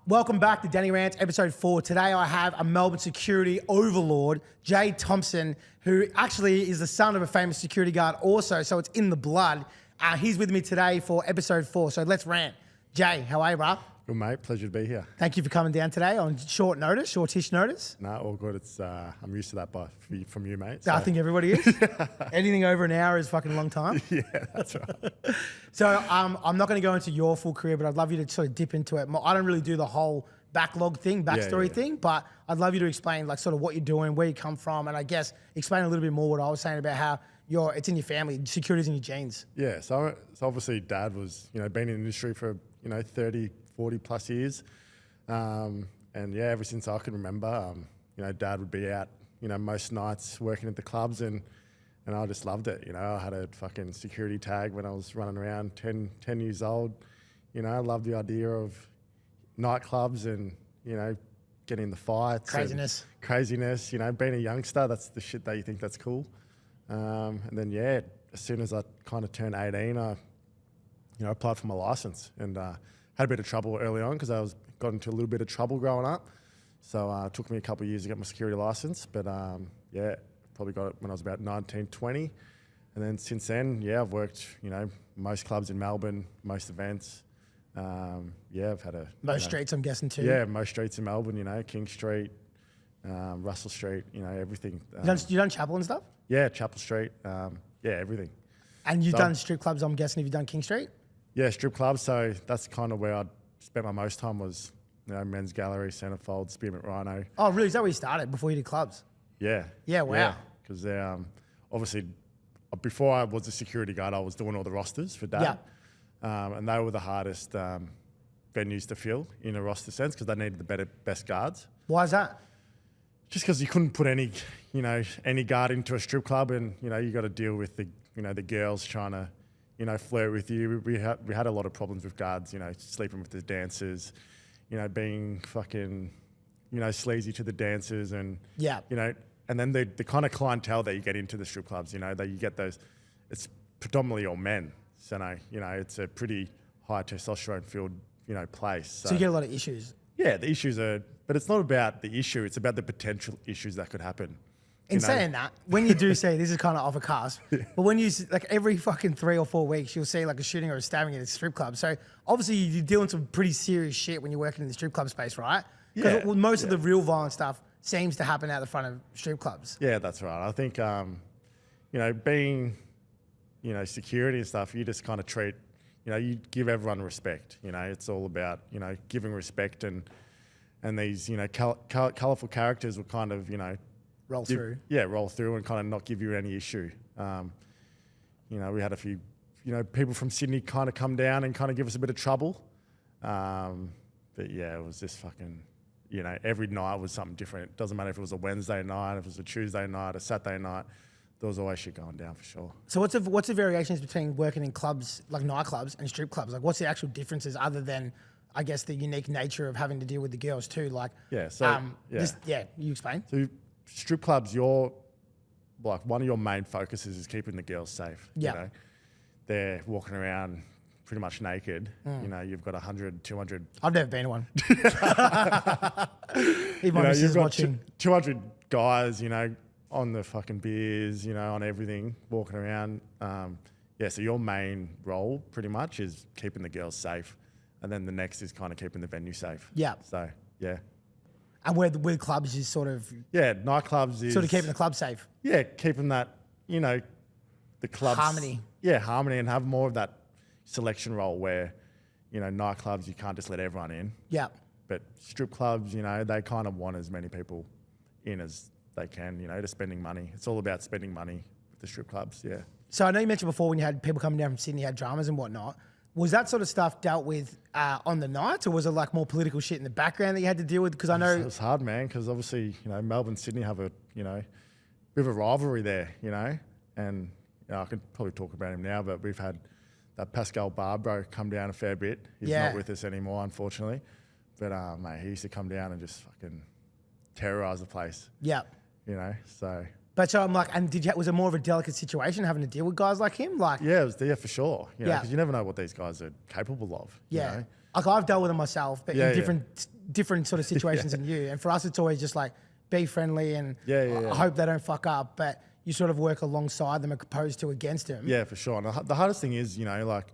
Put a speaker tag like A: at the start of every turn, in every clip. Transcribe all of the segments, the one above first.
A: Welcome back to Danny Rants, episode 4. Today I have a Melbourne security overlord, Jay Thompson, who actually is the son of a famous security guard also, so it's in the blood. He's with me today for episode 4, so let's rant. Jay, how are you, bro?
B: Good, mate. Pleasure to be here.
A: Thank you for coming down today on short notice, shortish notice.
B: No, all good. It's I'm used to that from you, mate.
A: I think everybody is. Anything over an hour is fucking a long time.
B: Yeah, that's right.
A: So I'm not going to go into your full career, but I'd love you to sort of dip into it. I don't really do the whole backlog thing, backstory thing, but I'd love you to explain like sort of what you're doing, where you come from, and I guess explain a little bit more what I was saying about how it's in your family, security's in your genes.
B: Yeah, so obviously Dad was, been in the industry for 30, 40 plus years, and yeah, ever since I can remember, Dad would be out, most nights working at the clubs, and I just loved it. I had a fucking security tag when I was running around 10 years old. I loved the idea of nightclubs and getting the fights, craziness. Being a youngster, that's the shit that you think that's cool. And then as soon as I kind of turned 18, I applied for my license and had a bit of trouble early on because I got into a little bit of trouble growing up. So it took me a couple of years to get my security license, but probably got it when I was about 19, 20. And then since then, I've worked, most clubs in Melbourne, most events. I've had
A: most streets, I'm guessing too.
B: Yeah, most streets in Melbourne, King Street, Russell Street, everything.
A: You done Chapel and stuff?
B: Yeah, Chapel Street, everything.
A: And you've done strip clubs, I'm guessing, have you done King Street? Yeah,
B: strip clubs. So that's kind of where I spent my most time was, Men's Gallery, Centrefold, Spearmint Rhino.
A: Oh, really? Is that where you started before you did clubs?
B: Yeah.
A: Yeah, wow.
B: Because they're obviously, before I was a security guard, I was doing all the rosters for Dad. Yeah. And they were the hardest venues to fill in a roster sense because they needed the best guards.
A: Why is that?
B: Just because you couldn't put any guard into a strip club, and you got to deal with the girls trying to flirt with you. We had a lot of problems with guards, sleeping with the dancers, being fucking sleazy to the dancers, and and then the kind of clientele that you get into the strip clubs, that you get those, it's predominantly all men. So it's a pretty high testosterone filled place.
A: So you get a lot of issues.
B: Yeah, the issues are, but it's not about the issue, it's about the potential issues that could happen.
A: In saying that, when you do see, this is kind of off a cusp, but when you, like every fucking 3 or 4 weeks, you'll see like a shooting or a stabbing at a strip club. So obviously you're doing some pretty serious shit when you're working in the strip club space, right? Because most of the real violent stuff seems to happen out the front of strip clubs. Yeah,
B: that's right. I think, being, security and stuff, you just kind of treat, you give everyone respect. It's all about, giving respect, and these, colourful characters will kind of,
A: roll through.
B: Yeah, roll through and kind of not give you any issue. We had a few, people from Sydney kind of come down and kind of give us a bit of trouble. But yeah, it was just fucking, every night was something different. It doesn't matter if it was a Wednesday night, if it was a Tuesday night, a Saturday night, there was always shit going down for sure.
A: So what's the variations between working in clubs, like nightclubs, and strip clubs? Like what's the actual differences other than, I guess, the unique nature of having to deal with the girls too? Like, you explain.
B: So strip clubs, one of your main focuses is keeping the girls safe.
A: Yeah.
B: They're walking around pretty much naked. You've got 100, 200.
A: I've never been to one. Even my missus is watching.
B: 200 guys, on the fucking beers, on everything, walking around. So your main role pretty much is keeping the girls safe. And then the next is kind of keeping the venue safe.
A: Yeah.
B: So, yeah.
A: And with clubs is sort of...
B: Yeah, nightclubs is...
A: Sort of keeping the club safe.
B: Yeah, keeping that, the clubs...
A: Harmony.
B: Yeah, harmony, and have more of that selection role where, nightclubs, you can't just let everyone in.
A: Yeah.
B: But strip clubs, they kind of want as many people in as they can, to spending money. It's all about spending money with the strip clubs, yeah.
A: So I know you mentioned before when you had people coming down from Sydney, you had dramas and whatnot. Was that sort of stuff dealt with on the nights, or was it like more political shit in the background that you had to deal with? Because I know...
B: It was hard, man, because obviously, Melbourne, Sydney have a, bit of a rivalry there, and I can probably talk about him now, but we've had that Pascal Barbro come down a fair bit. He's not with us anymore, unfortunately. But, mate, he used to come down and just fucking terrorise the place.
A: Yeah.
B: So...
A: But so I'm like, and was it more of a delicate situation having to deal with guys like him? Like,
B: yeah, it was there for sure. Because you never know what these guys are capable of.
A: Yeah. like I've dealt with them myself, but
B: Yeah,
A: in
B: yeah.
A: different sort of situations than you. And for us, it's always just like be friendly and I hope they don't fuck up. But you sort of work alongside them as opposed to against them.
B: Yeah, for sure. And the hardest thing is, like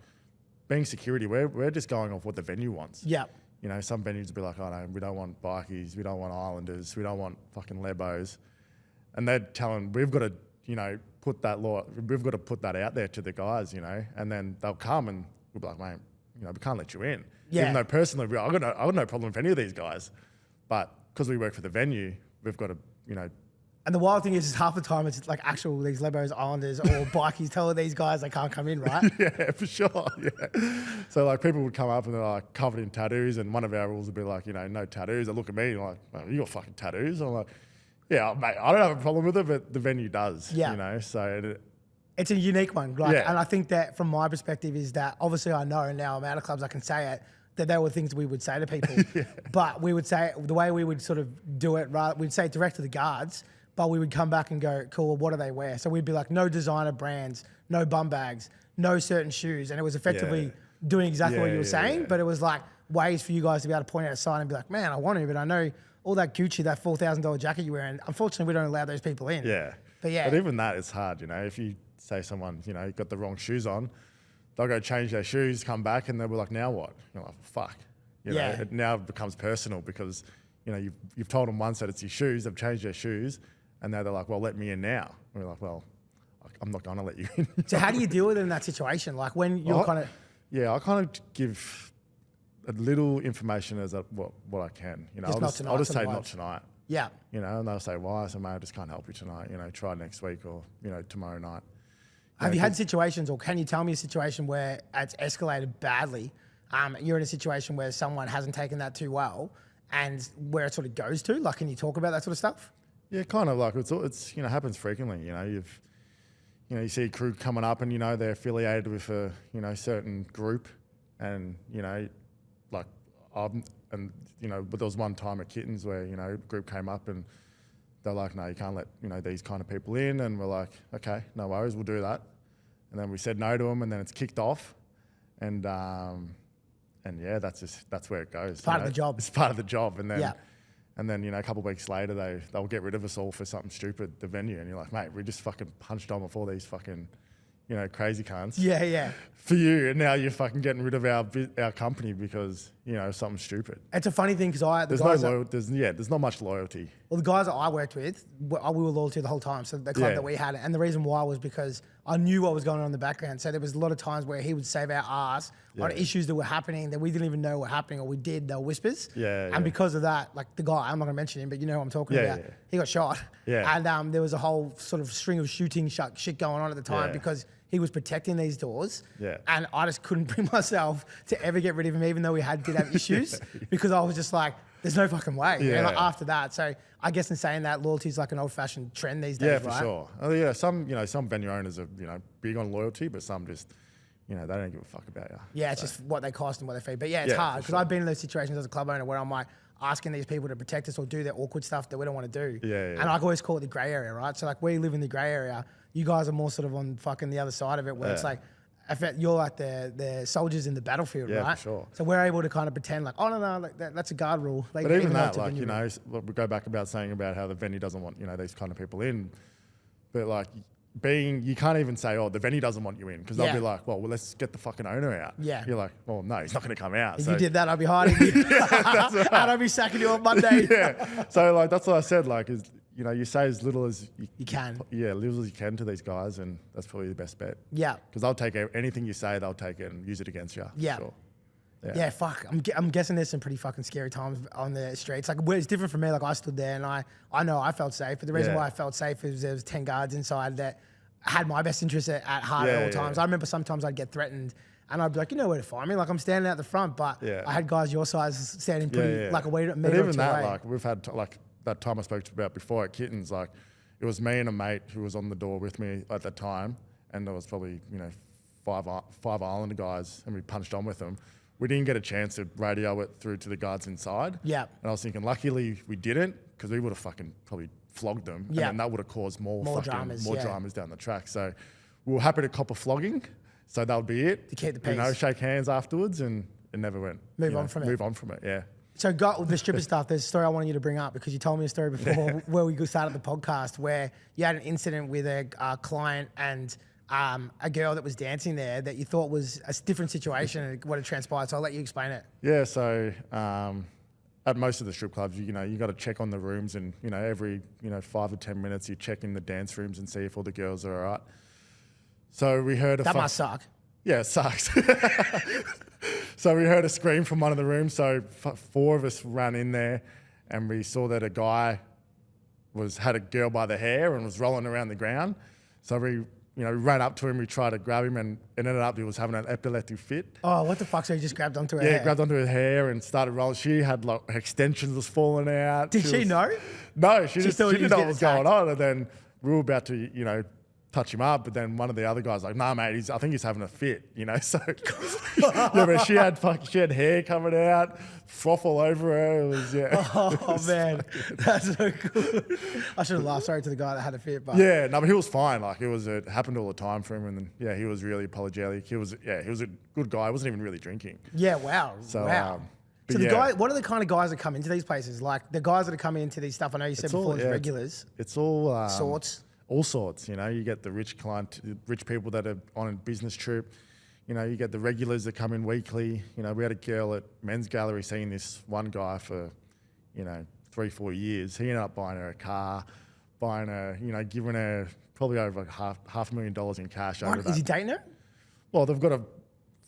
B: being security, we're just going off what the venue wants.
A: Yeah.
B: Some venues will be like, oh no, we don't want bikies, we don't want islanders, we don't want fucking lebos. And they're telling, we've got to, put that law, we've got to put that out there to the guys, and then they'll come and we'll be like, mate, we can't let you in.
A: Yeah.
B: Even though personally, I've got no problem with any of these guys. But because we work for the venue, we've got to,
A: And the wild thing is half the time it's like actual these Lebos, Islanders or bikies telling these guys they can't come in, right?
B: Yeah, for sure. Yeah. So like people would come up and they're like covered in tattoos, and one of our rules would be like, no tattoos. They look at me and like, oh, you got fucking tattoos. I'm like, yeah, mate, I don't have a problem with it, but the venue does.
A: Yeah.
B: So
A: It's a unique one. Like,
B: Yeah.
A: And I think that from my perspective is that obviously I know now I'm out of clubs, I can say it, that they were things we would say to people. But we would say, the way we would sort of do it, right, we'd say it direct to the guards, but we would come back and go, cool, well, what do they wear? So we'd be like, no designer brands, no bum bags, no certain shoes. And it was effectively doing exactly what you were saying, but it was like ways for you guys to be able to point out a sign and be like, man, I want to, but I know all that Gucci, that $4,000 jacket you're wearing, unfortunately, we don't allow those people in.
B: Yeah.
A: But yeah.
B: But even that is hard, If you say someone, got the wrong shoes on, they'll go change their shoes, come back, and they'll be like, now what? You're like, fuck. It now becomes personal because, you've told them once that it's your shoes, they've changed their shoes, and now they're like, well, let me in now. And we're like, well, I'm not going to let you in.
A: So how do you deal with it in that situation? Like when you're kind of...
B: Yeah, I kind of give a little information as what I can. I'll just say not tonight.
A: Yeah.
B: And they'll say, why? I say, mate, I just can't help you tonight. Try next week or, tomorrow night.
A: Have you had situations, or can you tell me a situation where it's escalated badly? You're in a situation where someone hasn't taken that too well, and where it sort of goes to. Like, can you talk about that sort of stuff?
B: Yeah, kind of like it's happens frequently. You see a crew coming up, and they're affiliated with a certain group, and but there was one time at Kittens where a group came up and they're like, no, you can't let these kind of people in, and we're like, okay, no worries, we'll do that. And then we said no to them, and then it's kicked off, and yeah, that's where it goes. It's
A: part of the job.
B: It's part of the job, and then a couple of weeks later they'll get rid of us all for something stupid, the venue, and you're like, mate, we just fucking punched on before these fucking crazy cunts.
A: Yeah, yeah.
B: For you, and now you're fucking getting rid of our company because something stupid.
A: It's a funny thing because
B: there's not much loyalty.
A: Well, the guys that I worked with, we were loyal to the whole time. So the club that we had, and the reason why was because I knew what was going on in the background. So there was a lot of times where he would save our ass on issues that were happening that we didn't even know were happening, or we did. They were whispers. And because of that, like the guy, I'm not going to mention him, but you know who I'm talking about. Yeah. He got shot.
B: Yeah.
A: And there was a whole sort of string of shooting shit going on at the time because he was protecting these doors.
B: Yeah.
A: And I just couldn't bring myself to ever get rid of him, even though we did have issues, because I was just like, there's no fucking way.
B: Yeah.
A: And like after that, so I guess in saying that, loyalty is like an old-fashioned trend these days,
B: right? Yeah, for sure. Some venue owners are big on loyalty, but some just they don't give a fuck about you.
A: Yeah, it's just what they cost and what they feed. But yeah, it's hard because I've been in those situations as a club owner where I'm like asking these people to protect us or do their awkward stuff that we don't want to do.
B: Yeah.
A: And I always call it the grey area, right? So like we live in the grey area. You guys are more sort of on fucking the other side of it, where it's like, you're like the soldiers in the battlefield, right?
B: For sure.
A: So we're able to kind of pretend like, oh no, like that's a guard rule. Like,
B: but even that, like we go back about saying about how the venue doesn't want these kind of people in, but like you can't even say, oh, the venue doesn't want you in, because they'll be like, well, let's get the fucking owner out.
A: Yeah.
B: You're like, well, no, he's not going to come out.
A: If you did that, I'd be hiding you. And I'd be sacking you on Monday.
B: Yeah. So like that's what I said. Like you say as little as you
A: can.
B: Yeah, little as you can to these guys, and that's probably the best bet.
A: Yeah.
B: Because they'll take anything you say, they'll take it and use it against you.
A: Yeah.
B: Sure.
A: Yeah, fuck. I'm guessing there's some pretty fucking scary times on the streets. Like, it's different for me. Like, I stood there and I know I felt safe, but the reason why I felt safe is there was 10 guards inside that had my best interest at heart at all times. I remember sometimes I'd get threatened and I'd be like, you know where to find me. Like, I'm standing out the front, but I had guys your size standing pretty like a meter
B: but even
A: or two
B: that,
A: away.
B: like, we've had like that time I spoke to about before at Kittens, like it was me and a mate who was on the door with me at the time, and there was probably five Islander guys, and we punched on with them. We didn't get a chance to radio it through to the guards inside.
A: Yeah.
B: And I was thinking, luckily we didn't, because we would have fucking probably flogged them. Yeah. And then that would have caused more dramas down the track. So we were happy to cop a flogging. So that would be it.
A: To keep the peace.
B: Shake hands afterwards, and it never went.
A: Move on from it.
B: Move on from it. Yeah.
A: So got the stripper stuff, there's a story I wanted you to bring up because you told me a story before where we started the podcast where you had an incident with a client and a girl that was dancing there that you thought was a different situation and what had transpired. So I'll let you explain it.
B: Yeah, so at most of the strip clubs, you got to check on the rooms and, every, 5 or 10 minutes you check in the dance rooms and see if all the girls are all right. So we heard
A: That must suck.
B: Yeah, it sucks. So we heard a scream from one of the rooms. So 4 of us ran in there and we saw that a guy had a girl by the hair and was rolling around the ground. So we ran up to him, we tried to grab him and it ended up he was having an epileptic fit.
A: Oh, what the fuck? So he just grabbed onto her hair?
B: Yeah, grabbed onto her hair and started rolling. She had her extensions was falling out.
A: Did she know?
B: No, she didn't know what was going
A: attacked.
B: on. And then we were about to, touch him up, but then one of the other guys like, nah, mate, I think he's having a fit, So, yeah, but she had hair coming out, froth all over her. It was, yeah.
A: Oh, man. That's so cool. I should have laughed. Sorry to the guy that had a fit, but...
B: Yeah, no, but he was fine. Like, it happened all the time for him. And then, yeah, he was really apologetic. He was a good guy. He wasn't even really drinking.
A: Yeah, wow.
B: So,
A: wow. So the guy, what are the kind of guys that come into these places? Like the guys that are coming into these stuff, I know you said before, it's regulars.
B: It's all...
A: sorts.
B: All sorts, you get the rich people that are on a business trip. You get the regulars that come in weekly. We had a girl at Men's Gallery seeing this one guy for, 3-4 years. He ended up buying her a car, buying her, giving her probably over $500,000 in cash.
A: What, is he dating her?
B: Well, they've got a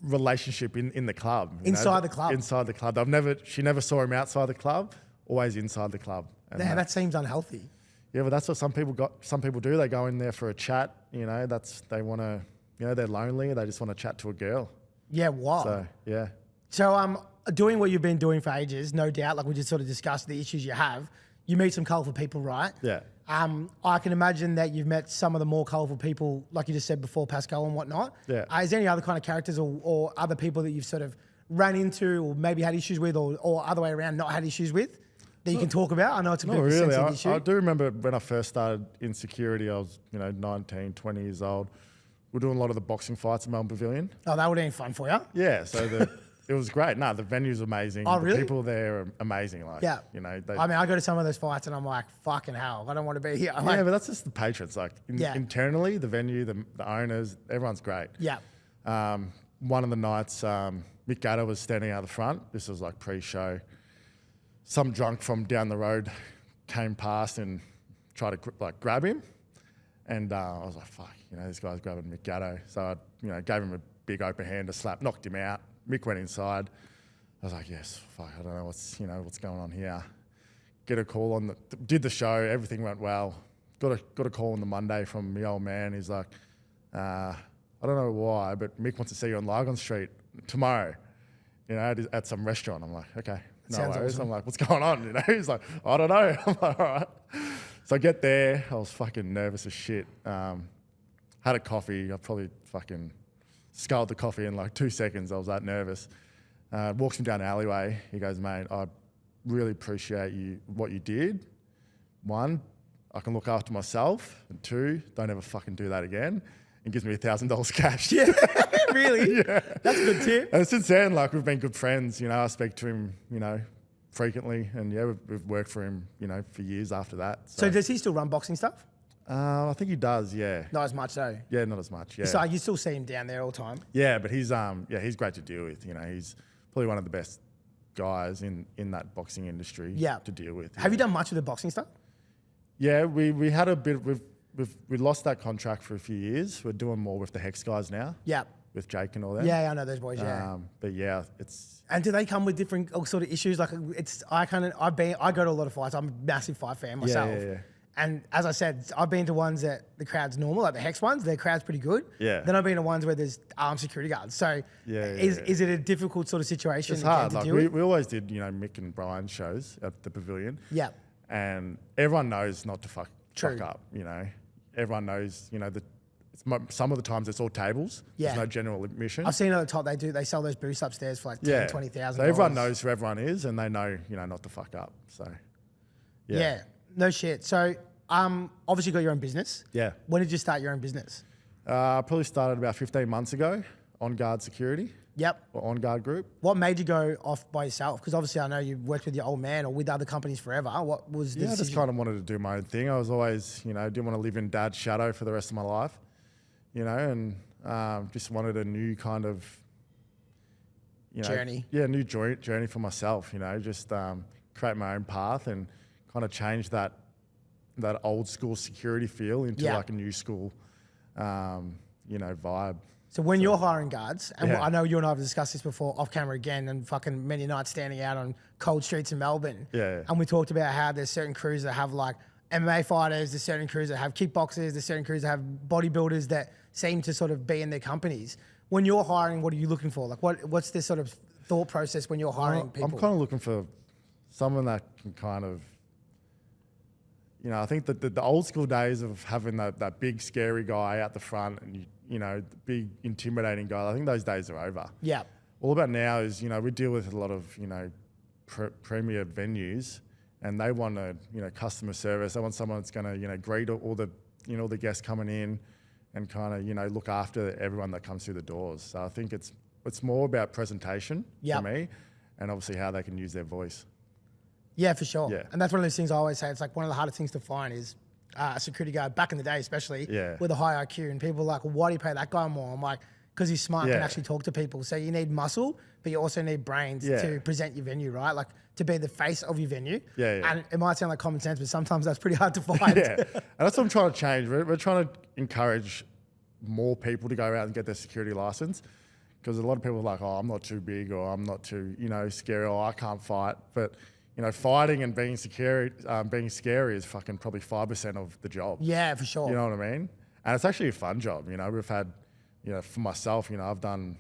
B: relationship in the club.
A: Inside the club?
B: Inside the club. She never saw him outside the club, always inside the club. And
A: that seems unhealthy.
B: Yeah, but that's what some people do. They go in there for a chat. They want to. They're lonely. They just want to chat to a girl.
A: Yeah, wow.
B: So yeah.
A: So doing what you've been doing for ages, no doubt. Like we just sort of discussed the issues you have. You meet some colourful people, right?
B: Yeah.
A: I can imagine that you've met some of the more colourful people, like you just said before, Pascal and whatnot.
B: Yeah.
A: Is there any other kind of characters or other people that you've sort of ran into or maybe had issues with, or other way around, not had issues with? That you can talk about? I know it's a bit of a sensitive issue.
B: I do remember when I first started in security, I was 19, 20 years old. We're doing a lot of the boxing fights at Melbourne Pavilion.
A: Oh, that would have been fun for you?
B: Yeah, so it was great. No, the venue's amazing.
A: Oh, really?
B: The people there are amazing. Like,
A: yeah. I go to some of those fights and I'm like, fucking hell, I don't want to be here.
B: Yeah, but that's just the patrons. Like internally, the venue, the owners, everyone's great.
A: Yeah.
B: One of the nights, Mick Gatto was standing out the front. This was like pre-show. Some drunk from down the road came past and tried to grab him. And I was like, fuck, this guy's grabbing Mick Gatto. So I, gave him a big open hand, a slap, knocked him out. Mick went inside. I was like, yes, fuck, I don't know what's going on here. Get a call did the show, everything went well. Got a call on the Monday from my old man. He's like, I don't know why, but Mick wants to see you on Lygon Street tomorrow, at some restaurant. I'm like, okay. No worries. Awesome. I'm like, what's going on? He's like, I don't know. I'm like, all right. So I get there. I was fucking nervous as shit. Had a coffee. I probably fucking sculled the coffee in like 2 seconds. I was that nervous. Walks me down the alleyway. He goes, mate, I really appreciate what you did. 1, I can look after myself. And 2, don't ever fucking do that again. And gives me $1,000 cash.
A: Yeah, really? Yeah. That's a good tip.
B: And since then, we've been good friends. I speak to him, frequently. And yeah, we've worked for him, for years after that.
A: So does he still run boxing stuff?
B: I think he does, yeah.
A: Not as much though?
B: Yeah, not as much, yeah.
A: So you still see him down there all the time?
B: Yeah, but he's great to deal with. He's probably one of the best guys in that boxing industry to deal with.
A: Have you done much of the boxing stuff?
B: Yeah, we had a bit, we lost that contract for a few years. We're doing more with the Hex guys now. Yeah. With Jake and all that.
A: Yeah, I know those boys. Yeah.
B: But yeah, it's.
A: And do they come with different sort of issues? Like I go to a lot of fights. I'm a massive fight fan myself. Yeah. And as I said, I've been to ones that the crowd's normal, like the Hex ones. Their crowd's pretty good. Yeah. Then I've been to ones where there's armed security guards. So is it a difficult sort of situation?
B: It's hard. We always did, Mick and Brian's shows at the Pavilion. Yeah. And everyone knows not to fuck up. Everyone knows. Some of the times it's all tables. Yeah. There's no general admission.
A: I've seen at the top they sell those booths upstairs for like $10,000, $20,000.
B: So everyone knows who everyone is, and they know not to fuck up. So.
A: Yeah. No shit. So, obviously you got your own business. Yeah. When did you start your own business?
B: Probably started about 15 months ago, On Guard Security.
A: Yep.
B: or on guard group.
A: What made you go off by yourself? Because obviously I know you worked with your old man or with other companies forever. What was the
B: Yeah, I just
A: decision?
B: kind of wanted to do my own thing. I was always, didn't want to live in dad's shadow for the rest of my life, and just wanted a new kind of,
A: Journey.
B: Yeah, new journey for myself, just create my own path and kind of change that old school security feel into like a new school, vibe.
A: So when you're hiring guards, and
B: Yeah.
A: I know you and I have discussed this before off camera again, and fucking many nights standing out on cold streets in Melbourne.
B: Yeah.
A: And we talked about how there's certain crews that have like MMA fighters, there's certain crews that have kickboxers, there's certain crews that have bodybuilders that seem to sort of be in their companies. When you're hiring, what are you looking for? Like what's this sort of thought process when you're hiring people?
B: I'm kind of looking for someone that can kind of, I think that the old school days of having that big scary guy out the front and the big intimidating guy, I think those days are over.
A: Yeah.
B: All about now is, we deal with a lot of, premier venues, and they want customer service. They want someone that's going to, greet all the guests coming in and kind of, look after everyone that comes through the doors. So I think it's more about presentation for me, and obviously how they can use their voice.
A: Yeah, for sure.
B: Yeah.
A: And that's one of those things I always say. It's like one of the hardest things to find is a security guard back in the day, especially with a high IQ. And people are like, well, why do you pay that guy more? I'm like, because he's smart and can actually talk to people. So you need muscle, but you also need brains to present your venue, right? Like to be the face of your venue. And it might sound like common sense, but sometimes that's pretty hard to find.
B: And that's what I'm trying to change. We're trying to encourage more people to go out and get their security license, because a lot of people are like, oh, I'm not too big, or I'm not too, scary, or I can't fight. But fighting and being scary is fucking probably 5% of the job.
A: Yeah, for sure.
B: You know what I mean? And it's actually a fun job. We've had, for myself, I've done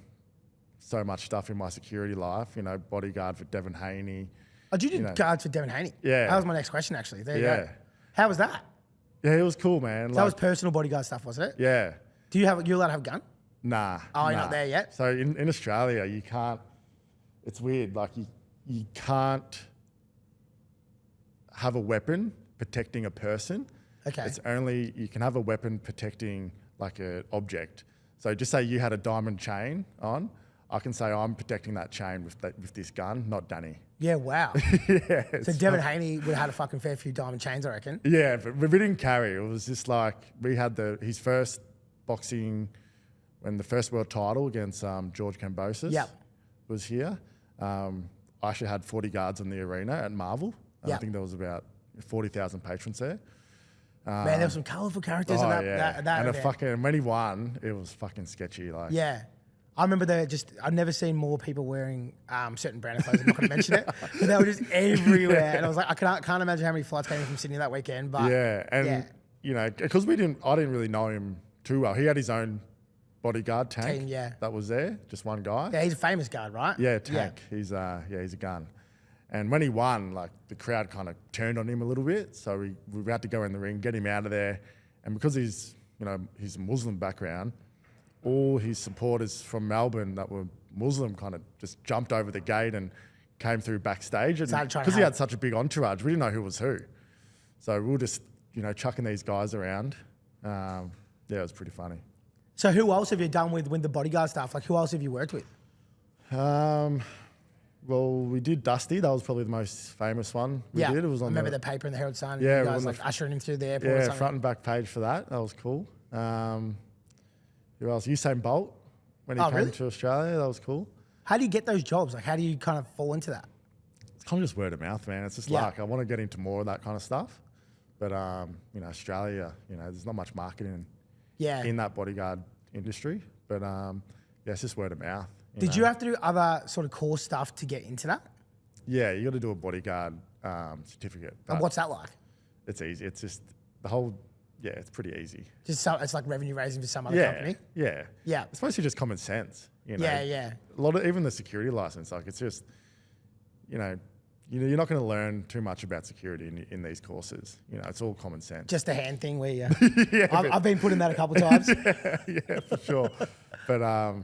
B: so much stuff in my security life. Bodyguard for Devin Haney.
A: Oh, did you do guards for Devin Haney?
B: Yeah.
A: That was my next question, actually. There you go. How was that?
B: Yeah, it was cool, man.
A: So that was personal bodyguard stuff, was it?
B: Yeah.
A: You allowed to have a gun?
B: Nah.
A: Oh, you're not there yet?
B: So in Australia, you can't, it's weird. Like you can't have a weapon protecting a person.
A: Okay.
B: It's only, you can have a weapon protecting like an object. So just say you had a diamond chain on, I can say I'm protecting that chain with this gun, not Danny.
A: Yeah, wow. So Devin Haney would have had a fucking fair few diamond chains, I reckon.
B: Yeah, but we didn't carry. It was just like, we had his first boxing, when the first world title against George Kambosos was here. I actually had 40 guards in the arena at Marvel. I think there was about 40,000 patrons there.
A: Man, there were some colourful characters in that event.
B: And when he won, it was fucking sketchy. Like,
A: yeah. I remember I've never seen more people wearing certain brand of clothes. I'm not going to mention it, but they were just everywhere. And I was like, I can't imagine how many flights came in from Sydney that weekend. But
B: because I didn't really know him too well. He had his own bodyguard tank that was there, just one guy.
A: Yeah, he's a famous guard, right?
B: Yeah, tank. He's a gun. And when he won, like the crowd kind of turned on him a little bit. So we had to go in the ring, get him out of there. And because he's a Muslim background, all his supporters from Melbourne that were Muslim kind of just jumped over the gate and came through backstage. And because he had such a big entourage, we didn't know who was who. So we were just, chucking these guys around. It was pretty funny.
A: So who else have you done with the bodyguard stuff? Like who else have you worked with?
B: Well, we did Dusty. That was probably the most famous one we did. It was on
A: I remember the paper in the Herald Sun.
B: Yeah,
A: you guys like ushering him through the airport.
B: Yeah, front and back page for that. That was cool. Who else? Usain Bolt when he came to Australia. That was cool.
A: How do you get those jobs? Like, how do you kind of fall into that?
B: It's kind of just word of mouth, man. It's just like I want to get into more of that kind of stuff, but Australia, there's not much marketing in that bodyguard industry. But it's just word of mouth.
A: Did you have to do other sort of core stuff to get into that?
B: Yeah, you got to do a bodyguard certificate.
A: And what's that like?
B: It's easy. It's just the whole. Yeah, it's pretty easy.
A: It's like revenue raising for some other company.
B: Yeah. It's mostly just common sense.
A: Yeah.
B: A lot of even the security license, like it's just, you're not going to learn too much about security in these courses. It's all common sense.
A: Just a hand thing where you. I've been put in that a couple of times.
B: yeah, for sure. But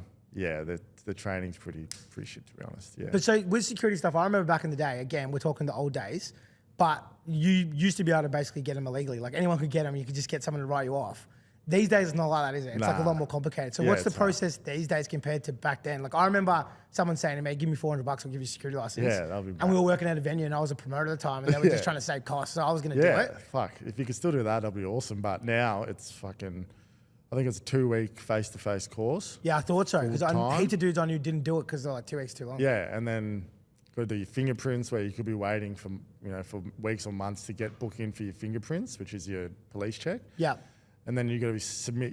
B: the training's pretty shit, to be honest. Yeah.
A: But so with security stuff, I remember back in the day. Again, we're talking the old days. But you used to be able to basically get them illegally. Like anyone could get them. You could just get someone to write you off. These days it's not like that, is it? It's like a
B: Nah.
A: lot more complicated. So
B: Yeah,
A: what's the
B: it's hard.
A: process these days compared to back then? Like I remember someone saying to me, give me $400, I'll give you a security license.
B: Yeah, that'll be
A: And we were working at a venue and I was a promoter at the time and they were just
B: Yeah.
A: trying to save costs. So I was going to do
B: Yeah,
A: it.
B: fuck. If you could still do that, that'd be awesome. But now it's fucking, I think it's a 2-week face-to-face course.
A: Yeah, I thought so. Because I
B: Full-time.
A: heaps of dudes I knew didn't do it because they're like 2 weeks too long.
B: Yeah, and then got to do your fingerprints where you could be waiting for, for weeks or months to get booked in for your fingerprints, which is your police check.
A: Yeah.
B: And then you got to submit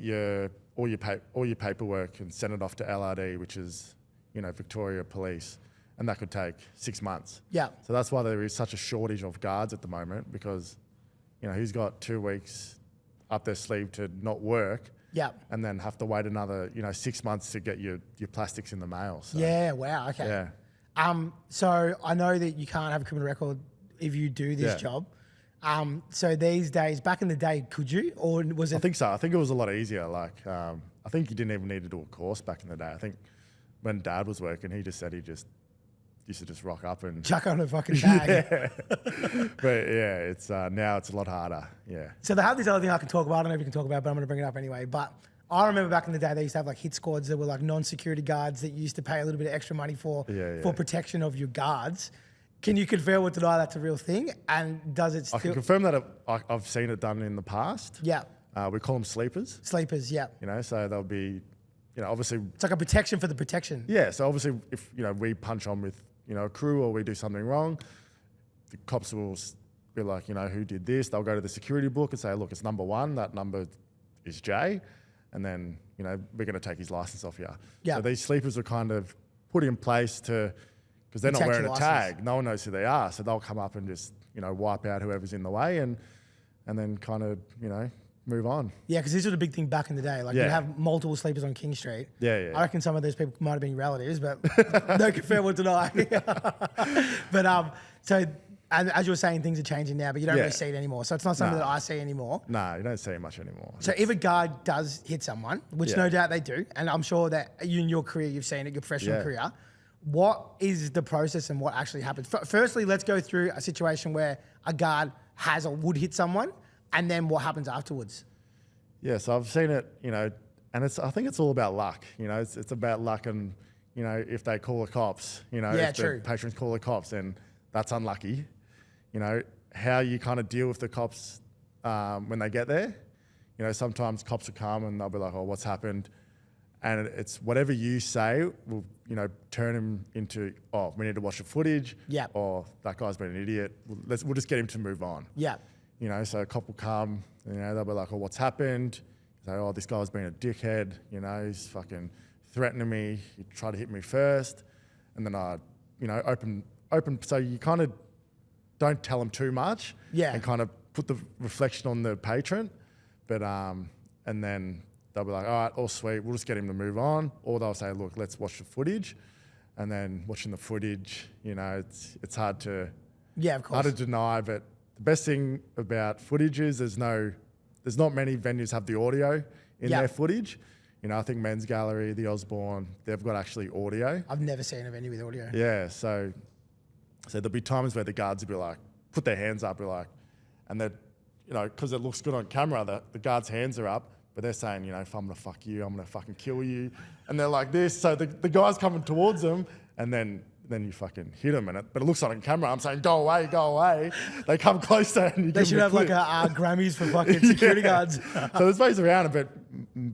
B: all your paperwork and send it off to LRD, which is, Victoria Police, and that could take 6 months.
A: Yeah.
B: So that's why there is such a shortage of guards at the moment because, who's got 2 weeks up their sleeve to not work,
A: Yeah.
B: and then have to wait another, 6 months to get your plastics in the mail. So,
A: Yeah. Wow. Okay.
B: yeah.
A: So I know that you can't have a criminal record if you do this
B: Yeah.
A: job. So these days, back in the day, could you, or was it?
B: I think so. I think it was a lot easier. Like, I think you didn't even need to do a course back in the day. I think when Dad was working, he just said he just used to just rock up and.
A: Chuck on a fucking tag.
B: Yeah. But yeah, it's now it's a lot harder. Yeah.
A: So they have this other thing I can talk about. I don't know if you can talk about it, but I'm going to bring it up anyway. But I remember back in the day, they used to have like hit squads that were like non-security guards that you used to pay a little bit of extra money for protection of your guards. Can you confirm or deny that's a real thing? And does it still?
B: I can confirm that I've seen it done in the past.
A: Yeah.
B: We call them sleepers.
A: Sleepers, yeah.
B: So they'll be, obviously.
A: It's like a protection for the protection.
B: Yeah. So obviously, if we punch on with a crew or we do something wrong, the cops will be like, who did this? They'll go to the security book and say, look, it's number 1. That number is Jay, and then we're going to take his license off you.
A: Yeah.
B: So these sleepers are kind of put in place to. Because they're not
A: Protect
B: wearing
A: your
B: a
A: license.
B: tag, no one knows who they are, so they'll come up and just wipe out whoever's in the way, and then kind of move on.
A: Yeah, because this was a big thing back in the day. Like, you'd
B: Yeah.
A: have multiple sleepers on King Street.
B: Yeah.
A: I reckon some of those people might have been relatives, but no confirm or deny. But so, and as you were saying, things are changing now, but you don't
B: Yeah.
A: really see it anymore. So it's not something
B: Nah.
A: that I see anymore.
B: Nah, you don't see it much anymore.
A: So if a guard does hit someone, which
B: Yeah.
A: no doubt they do, and I'm sure that you in your career, you've seen it, your professional
B: Yeah.
A: career, what is the process and what actually happens? Firstly, let's go through a situation where a guard has or would hit someone, and then what happens afterwards.
B: Yeah, so I've seen it, and I think it's all about luck. It's about luck, and if they call the cops,
A: Yeah,
B: if
A: true.
B: the patrons call the cops, then that's unlucky. How you kind of deal with the cops when they get there. Sometimes cops will come and they'll be like, oh, what's happened? And it's whatever you say will, turn him into, oh, we need to watch the footage.
A: Yeah.
B: Or that guy's been an idiot. We'll just get him to move on.
A: Yeah.
B: So a cop will come, they'll be like, oh, what's happened? Say, oh, this guy's been a dickhead. He's fucking threatening me. He tried to hit me first. And then I, open. So you kind of don't tell them too much.
A: Yeah.
B: And kind of put the reflection on the patron. But, and then they'll be like, all right, all sweet, we'll just get him to move on. Or they'll say, look, let's watch the footage. And then watching the footage, it's hard to
A: Yeah, of course.
B: hard to deny. But the best thing about footage is there's not many venues have the audio in
A: Yeah.
B: their footage. I think Men's Gallery, the Osborne, they've got actually audio.
A: I've never seen a venue with audio.
B: Yeah, so there'll be times where the guards will be like, put their hands up, be like, and they're, because it looks good on camera, the guards' hands are up, but they're saying, if I'm gonna fuck you, I'm gonna fucking kill you, and they're like this. So the guy's coming towards them, and then you fucking hit them, but it looks like on camera, I'm saying, go away, go away. They come closer, and you
A: They
B: give
A: should
B: them
A: have
B: a
A: like
B: clip.
A: a Grammys for fucking security guards.
B: So there's ways around it,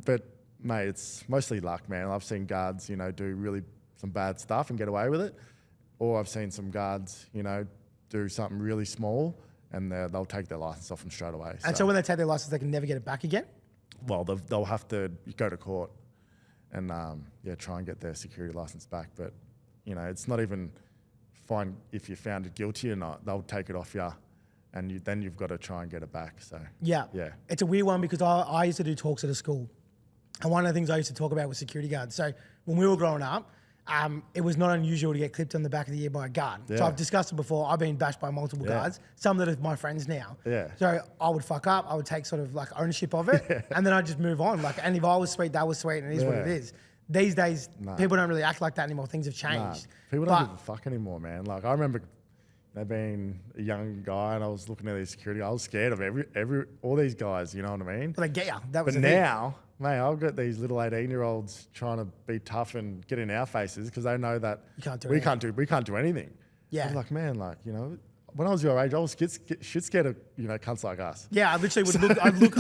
B: but mate, it's mostly luck, man. I've seen guards, do really some bad stuff and get away with it, or I've seen some guards, do something really small and they'll take their license off them straight away.
A: And so when they take their license, they can never get it back again?
B: Well, they'll have to go to court and try and get their security license back. But it's not even fine if you're found guilty or not. They'll take it off you, and then you've got to try and get it back. So
A: Yeah.
B: yeah.
A: It's a weird one because I used to do talks at a school. And one of the things I used to talk about was security guards. So when we were growing up, it was not unusual to get clipped on the back of the ear by a guard. So
B: Yeah.
A: I've discussed it before. I've been bashed by multiple
B: Yeah.
A: guards, some that are my friends now.
B: Yeah.
A: So I would fuck up. I would take sort of like ownership of it, and then I'd just move on. Like, and if I was sweet, that was sweet, and it is what it
B: Yeah.
A: is. These days,
B: Nah.
A: people don't really act like that anymore. Things have
B: Nah,
A: changed.
B: people
A: But-
B: don't give a fuck anymore, man. Like I remember, being a young guy and I was looking at these security, I was scared of all these guys, you know what I mean?
A: But they get you. That was
B: But
A: the thing.
B: now, mate, I've got these little 18-year-olds trying to be tough and get in our faces because they know that
A: You can't do
B: we
A: anything.
B: can't do anything.
A: Yeah.
B: I'm like, man, like, you know, when I was your age, I was shit scared of, you know, cunts like us.
A: Yeah, I literally would look. I'd look.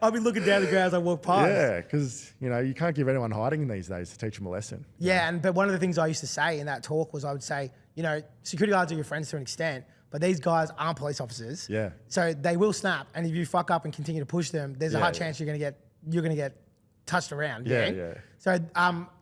A: I'd be looking down the ground as I walk past.
B: Yeah, because, you know, you can't give anyone hiding these days to teach them a lesson.
A: Yeah, but one of the things I used to say in that talk was I would say, you know, security guards are your friends to an extent, but these guys aren't police officers.
B: Yeah.
A: So they will snap, and if you fuck up and continue to push them, there's a high chance you're gonna get touched around.
B: Yeah,
A: know?
B: yeah.
A: So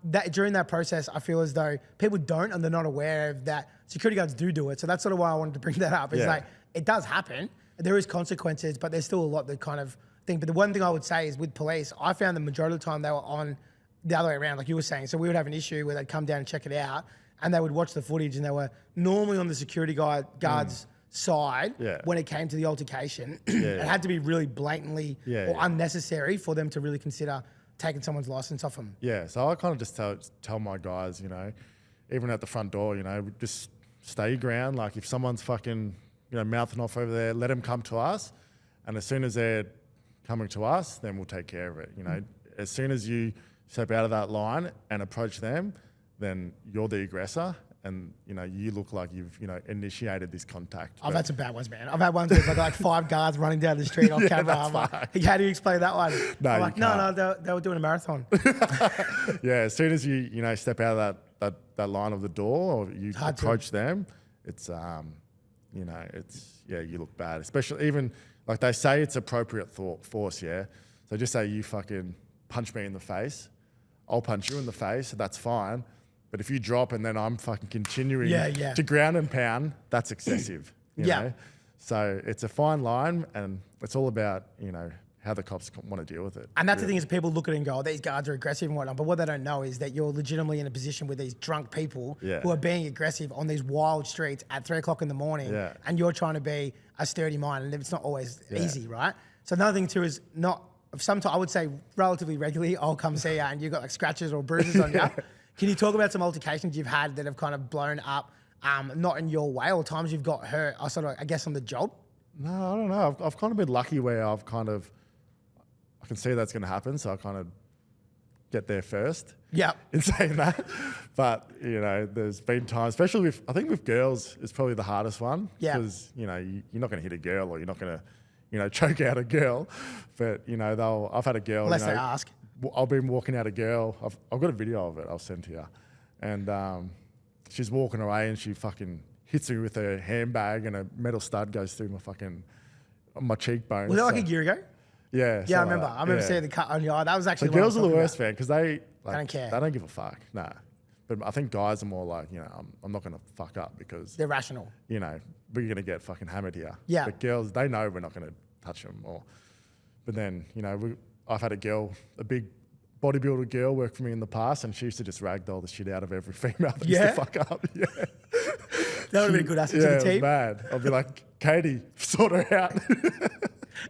A: that during that process, I feel as though people don't and they're not aware of that. Security guards do it. So that's sort of why I wanted to bring that up. It's like it does happen. There is consequences, but there's still a lot that kind of thing. But the one thing I would say is with police, I found the majority of the time they were on the other way around, like you were saying. So we would have an issue where they'd come down and check it out, and they would watch the footage, and they were normally on the security guard's side when it came to the altercation. It had to be really blatantly or unnecessary for them to really consider taking someone's license off them.
B: Yeah, so I kind of just tell my guys, you know, even at the front door, you know, just stay your ground. Like if someone's fucking, you know, mouthing off over there, let them come to us. And as soon as they're coming to us, then we'll take care of it. You know, as soon as you step out of that line and approach them, then you're the aggressor. And, you know, you look like you've, you know, initiated this contact.
A: I've had some bad ones, man. I've had ones with like 5 guards running down the street off camera. I'm like, how do you explain that one?
B: No,
A: I'm like, no, they were doing a marathon.
B: Yeah, as soon as you know, step out of that line of the door or you approach them, it's, you know, it's, yeah, you look bad. Especially even, like they say it's appropriate force, yeah? So just say you fucking punch me in the face, I'll punch you in the face, that's fine. But if you drop and then I'm fucking continuing to ground and pound, that's excessive. You know? So it's a fine line and it's all about, you know, how the cops want to deal with it.
A: And that's the thing is people look at it and go, oh, these guards are aggressive and whatnot. But what they don't know is that you're legitimately in a position with these drunk people who are being aggressive on these wild streets at 3 o'clock in the morning and you're trying to be a sturdy mind and it's not always easy, right? So another thing too is sometimes I would say relatively regularly, I'll come see you and you've got like scratches or bruises on you. Can you talk about some altercations you've had that have kind of blown up, not in your way, or times you've got hurt, or sort of, I guess, on the job?
B: No, I don't know. I've kind of been lucky where I can see that's going to happen, so I kind of get there first.
A: Yeah.
B: In saying that, but you know, there's been times, especially I think with girls, it's probably the hardest one.
A: Yeah.
B: Because you know you're not going to hit a girl, or you're not going to, you know, choke out a girl, but you know I've had a girl.
A: Unless
B: you know,
A: they ask.
B: I've been walking out a girl. I've got a video of it. I'll send to you. And she's walking away and she fucking hits me with her handbag and a metal stud goes through my cheekbone.
A: Was that like a year ago?
B: Yeah.
A: Yeah, I remember. I remember seeing the cut on your eye. That was actually
B: the girls are the worst, man, because they
A: don't care.
B: They don't give a fuck. Nah. But I think guys are more like, you know, I'm not going to fuck up because
A: they're rational.
B: You know, we're going to get fucking hammered here.
A: Yeah.
B: But girls, they know we're not going to touch them. But then, you know, I've had a big bodybuilder girl work for me in the past, and she used to just ragdoll the shit out of every female that used to fuck up. Yeah.
A: That would have been a good asset to the team.
B: It was bad. I'd be like, Katie, sort her out.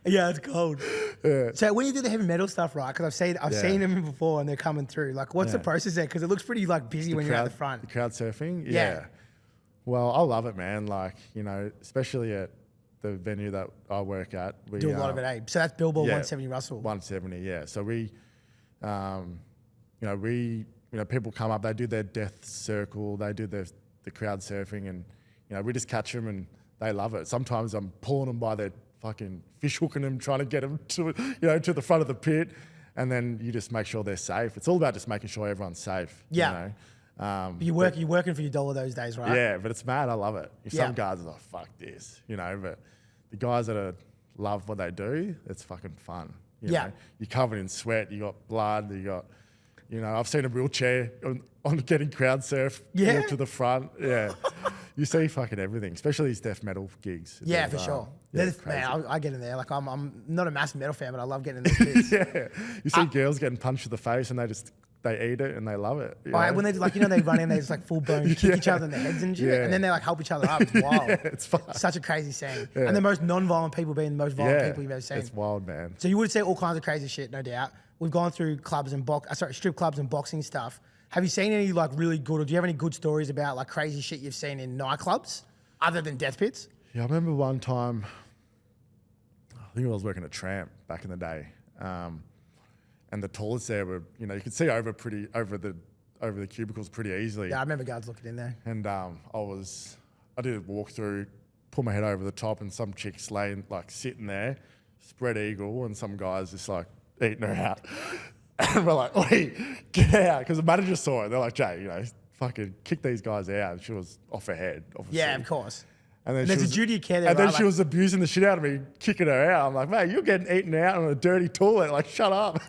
A: Yeah, it's cold.
B: Yeah.
A: So when you do the heavy metal stuff, right? Because I've seen them before, and they're coming through. Like, what's the process there? Because it looks pretty like busy when you're at the front.
B: The crowd surfing. Yeah. Well, I love it, man. Like, you know, especially at the venue that I work at. We
A: do a lot of it, eh? So that's Billboard 170 Russell.
B: 170, yeah. So we, people come up, they do their death circle, they do the crowd surfing, and, you know, we just catch them and they love it. Sometimes I'm pulling them by their fucking fish hooking them, trying to get them to the front of the pit, and then you just make sure they're safe. It's all about just making sure everyone's safe.
A: Yeah.
B: You know?
A: You're working for your dollar those days, right?
B: Yeah, but it's mad. I love it. Some guys are like, fuck this, you know, but the guys that love what they do, it's fucking fun. You know? You're covered in sweat, you got blood, you got, you know, I've seen a wheelchair on getting crowd surf walk to the front. Yeah. You see fucking everything, especially these death metal gigs.
A: Yeah, for sure. Man, I get in there. Like, I'm not a massive metal fan, but I love getting in those pits.
B: You see girls getting punched in the face and they eat it and they love it.
A: When they like, they run in, they just like full blown kick each other in the heads and shit, and then they like help each other up. It's wild.
B: It's fun.
A: Such a crazy scene. And the most non-violent people being the most violent people you've ever seen.
B: It's wild, man.
A: So you would say all kinds of crazy shit, no doubt. We've gone through clubs and strip clubs and boxing stuff. Have you seen any like really good, or do you have any good stories about like crazy shit you've seen in nightclubs? Other than death pits?
B: Yeah, I remember one time, I think I was working at Tramp back in the day, and the toilets there were, you could see over the cubicles pretty easily.
A: Yeah, I remember guards looking in there.
B: And I did a walkthrough, pull my head over the top, and some chick's laying, like sitting there, spread eagle, and some guys just like eating her out. And we're like, wait, get out. Because the manager saw it. They're like, Jay, fucking kick these guys out. And she was off her head, obviously.
A: Yeah, of course.
B: And then
A: there's a duty of care there,
B: and then
A: right?
B: she was abusing the shit out of me, kicking her out. I'm like, mate, you're getting eaten out on a dirty toilet. Like, shut up.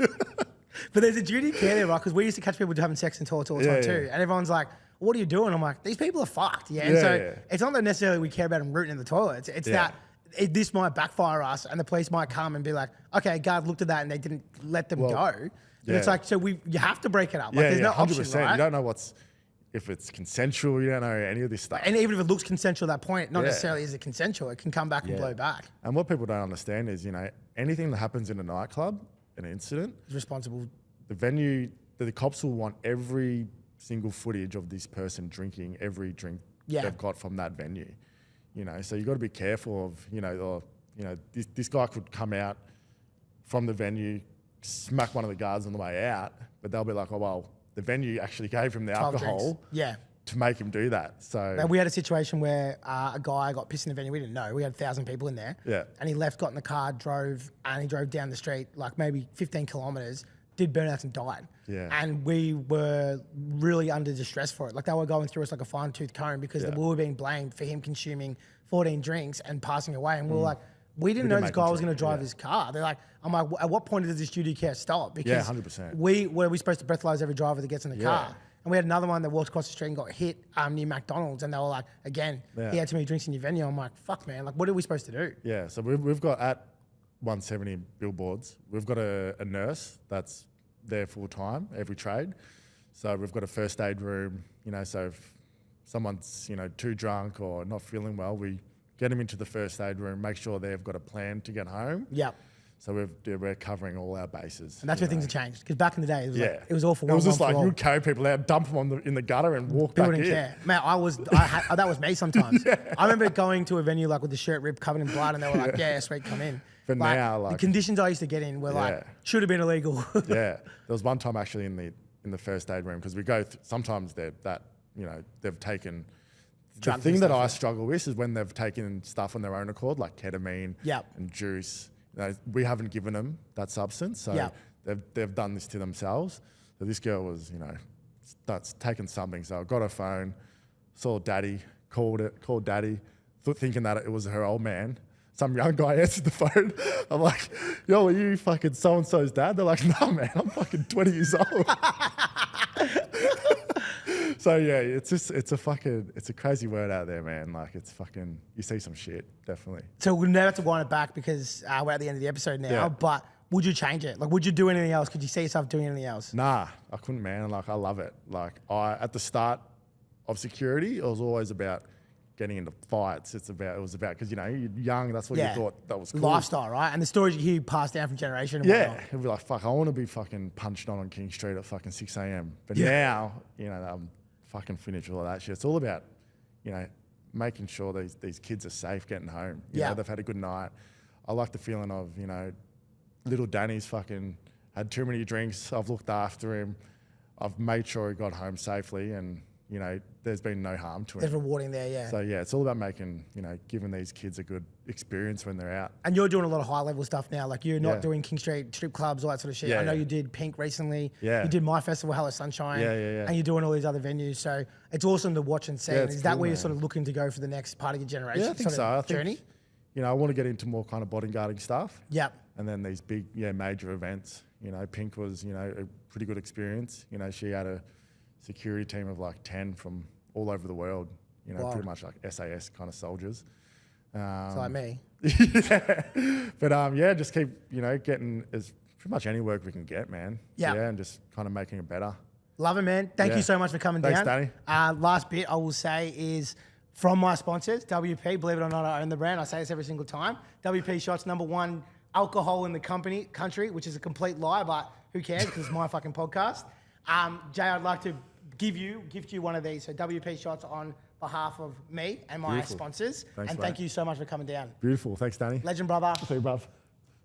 A: But there's a duty of care there, right? Because we used to catch people having sex in toilets all the time too. And everyone's like, what are you doing? I'm like, these people are fucked. Yeah. And so it's not that necessarily we care about them rooting in the toilets. It's that this might backfire us and the police might come and be like, okay, guard looked at that and they didn't let them go. And it's like, so you have to break it up. Like, there's no
B: 100%.
A: option, right?
B: You don't know if it's consensual. You don't know any of this stuff.
A: And even if it looks consensual at that point, not necessarily is it consensual. It can come back and blow back.
B: And what people don't understand is, anything that happens in a nightclub, an incident,
A: It's responsible.
B: the venue, the cops will want every single footage of this person drinking every drink they've got from that venue. So you got to be careful of, this guy could come out from the venue, smack one of the guards on the way out, but they'll be like, oh, well, the venue actually gave him the alcohol to make him do that. So
A: now, we had a situation where a guy got pissed in the venue. We didn't know. We had 1,000 people in there.
B: Yeah.
A: And he left, got in the car, drove down the street, like maybe 15 kilometers, did burnouts and died.
B: Yeah.
A: And we were really under distress for it. Like, they were going through us like a fine-tooth comb because we were being blamed for him consuming 14 drinks and passing away. And we were like, we didn't know this guy was going to drive his car. They're like, I'm like, at what point does this duty of care stop? Because
B: 100%.
A: we're supposed to breathalyze every driver that gets in the car. And we had another one that walked across the street and got hit near McDonald's. And they were like, again, he had too many drinks in your venue. I'm like, fuck, man. Like, what are we supposed to do?
B: Yeah, so we've got at 170 billboards, we've got a nurse that's there full time, every trade. So we've got a first aid room, so if someone's, too drunk or not feeling well, we get them into the first aid room, make sure they've got a plan to get home.
A: Yep.
B: So we're covering all our bases.
A: And that's where things have changed. Because back in the day, it was like, it was all for
B: it
A: one.
B: was just
A: one
B: like
A: for all.
B: you'd carry people out, dump them in the gutter and walk
A: People
B: back
A: didn't
B: in.
A: care. Man, that was me sometimes. I remember going to a venue like with the shirt ripped, covered in blood, and they were like, yeah, sweet, come in.
B: But
A: like,
B: now,
A: the conditions I used to get in were like, should have been illegal.
B: There was one time actually in the first aid room, because we go, sometimes they've taken, the thing that I struggle with is when they've taken stuff on their own accord, like ketamine and juice. We haven't given them that substance, so they've done this to themselves. So this girl was, that's taken something. So I got her phone, saw Daddy, called Daddy, thinking that it was her old man. Some young guy answered the phone. I'm like, yo, are you fucking so-and-so's dad? They're like, no, man, I'm fucking 20 years old. So yeah, it's a crazy word out there, man. Like, it's fucking, you see some shit, definitely.
A: So we're never have to wind it back because we're at the end of the episode now, but would you change it? Like, would you do anything else? Could you see yourself doing anything else?
B: Nah, I couldn't, man. Like, I love it. Like, at the start of security, it was always about getting into fights. It was about, because, you're young, that's what you thought that was cool.
A: Lifestyle, right? And the stories you hear passed down from generation. And whatnot.
B: It'd be like, fuck, I want to be fucking punched on King Street at fucking 6 a.m. But now, I'm fucking finished with all that shit. It's all about, making sure these kids are safe getting home. You know, they've had a good night. I like the feeling of, little Danny's fucking had too many drinks. I've looked after him. I've made sure he got home safely, and, there's been no harm to him.
A: There's rewarding there, yeah.
B: So yeah, it's all about making, giving these kids a good experience when they're out.
A: And you're doing a lot of high level stuff now. Like, you're not doing King Street strip clubs, all that sort of shit. I know you did Pink recently. Yeah. You did my festival, Hello Sunshine. And you're doing all these other venues. So it's awesome to watch and see. And is that where you're sort of looking to go for the next part of your generation?
B: Yeah, I think so. I
A: journey?
B: Think, I want to get into more kind of bodyguarding stuff.
A: Yep.
B: And then these big, major events. Pink was, a pretty good experience. She had a security team of like 10 from all over the world, pretty much like SAS kind of soldiers.
A: It's like me.
B: But just keep, getting as pretty much any work we can get, man.
A: Yeah.
B: Yeah, and just kind of making it better.
A: Love it, man. Thank you so much for coming down.
B: Thanks, Danny.
A: Last bit I will say is from my sponsors, WP. Believe it or not, I own the brand. I say this every single time. WP Shots, #1 alcohol in the country, which is a complete lie, but who cares? Because it's my fucking podcast. Jay, I'd like to gift you one of these. So WP Shots on behalf of me and my
B: Beautiful.
A: sponsors.
B: Thanks,
A: and
B: mate.
A: thank you so much for coming down.
B: Beautiful. Thanks, Danny.
A: Legend, brother.
B: See you, bruv.